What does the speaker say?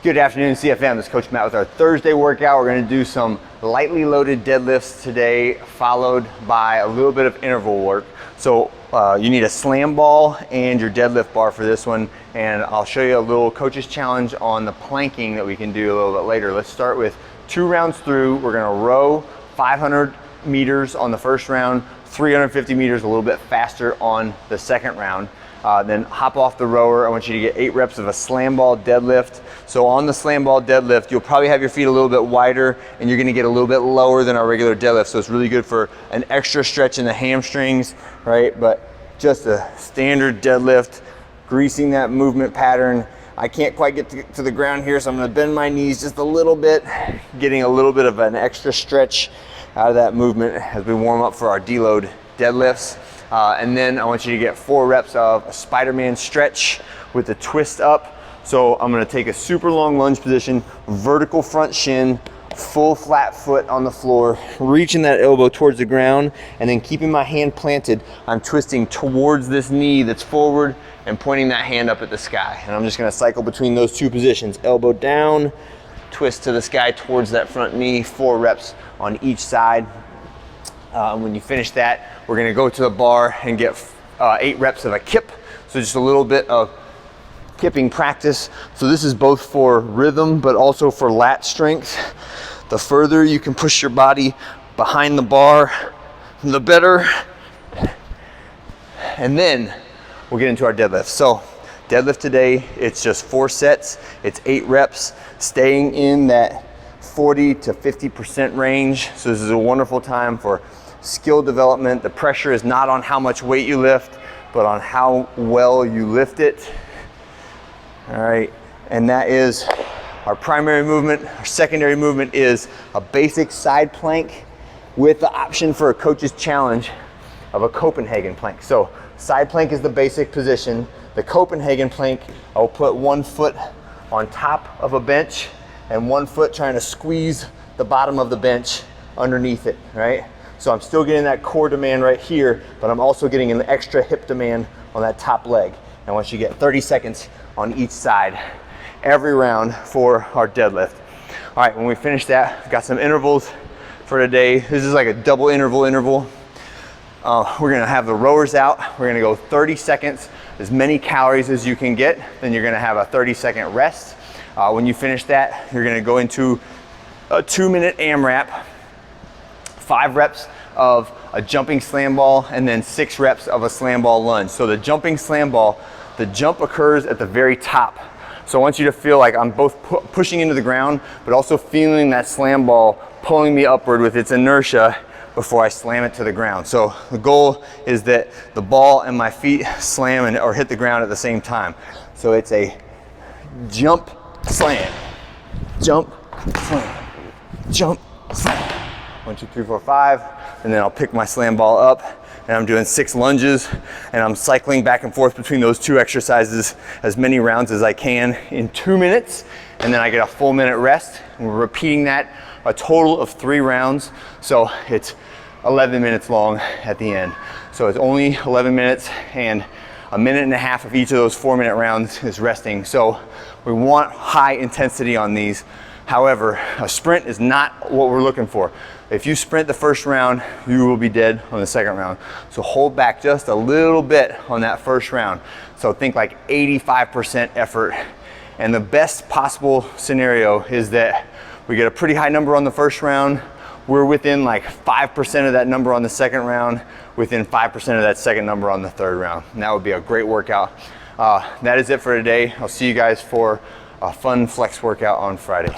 Good afternoon, CFM. This is Coach Matt with our Thursday workout. We're going to do some lightly loaded deadlifts today, followed by a little bit of interval work. So you need a slam ball and your deadlift bar for this one. And I'll show you a little coach's challenge on the planking that we can do a little bit later. Let's start with 2 rounds through. We're going to row 500 meters on the first round, 350 meters a little bit faster on the second round. Then hop off the rower. I want you to get 8 reps of a slam ball deadlift. So on the slam ball deadlift, you'll probably have your feet a little bit wider and you're gonna get a little bit lower than our regular deadlift. So it's really good for an extra stretch in the hamstrings, right? But just a standard deadlift, greasing that movement pattern. I can't quite get to the ground here, so I'm gonna bend my knees just a little bit, getting a little bit of an extra stretch out of that movement as we warm up for our deload deadlifts. And then I want you to get 4 reps of a Spider-Man stretch with the twist up. So I'm gonna take a super long lunge position, vertical front shin, full flat foot on the floor, reaching that elbow towards the ground, and then keeping my hand planted, I'm twisting towards this knee that's forward and pointing that hand up at the sky. And I'm just gonna cycle between those 2 positions, elbow down, twist to the sky towards that front knee, 4 reps on each side. When you finish that, we're gonna go to the bar and get 8 reps of a kip. So just a little bit of kipping practice. So this is both for rhythm, but also for lat strength. The further you can push your body behind the bar, the better. And then we'll get into our deadlift. So deadlift today, it's just 4 sets. It's 8 reps, staying in that 40 to 50% range. So this is a wonderful time for skill development. The pressure is not on how much weight you lift, but on how well you lift it. All right, and that is our primary movement. Our secondary movement is a basic side plank with the option for a coach's challenge of a Copenhagen plank. So side plank is the basic position. The Copenhagen plank, I'll put 1 foot on top of a bench and 1 foot trying to squeeze the bottom of the bench underneath it, right? So I'm still getting that core demand right here, but I'm also getting an extra hip demand on that top leg. And once you get 30 seconds on each side, every round for our deadlift. All right, when we finish that, we've got some intervals for today. This is like a double interval. We're gonna have the rowers out. We're gonna go 30 seconds, as many calories as you can get. Then you're gonna have a 30-second rest. When you finish that, you're gonna go into a 2-minute AMRAP, 5 reps of a jumping slam ball, and then 6 reps of a slam ball lunge. So the jumping slam ball, the jump occurs at the very top. So I want you to feel like I'm both pushing into the ground, but also feeling that slam ball pulling me upward with its inertia before I slam it to the ground. So the goal is that the ball and my feet slam or hit the ground at the same time. So it's a jump, slam, jump, slam, jump, slam. 1, 2, 3, 4, 5, and then I'll pick my slam ball up, and I'm doing 6 lunges, and I'm cycling back and forth between those 2 exercises as many rounds as I can in 2 minutes, and then I get a full minute rest, and we're repeating that a total of 3 rounds, so it's 11 minutes long at the end. So it's only 11 minutes, and 1.5 minutes of each of those 4-minute rounds is resting. So we want high intensity on these. However, a sprint is not what we're looking for. If you sprint the first round, you will be dead on the second round. So hold back just a little bit on that first round. So think like 85% effort. And the best possible scenario is that we get a pretty high number on the first round. We're within like 5% of that number on the second round, within 5% of that second number on the third round. And that would be a great workout. That is it for today. I'll see you guys for a fun flex workout on Friday.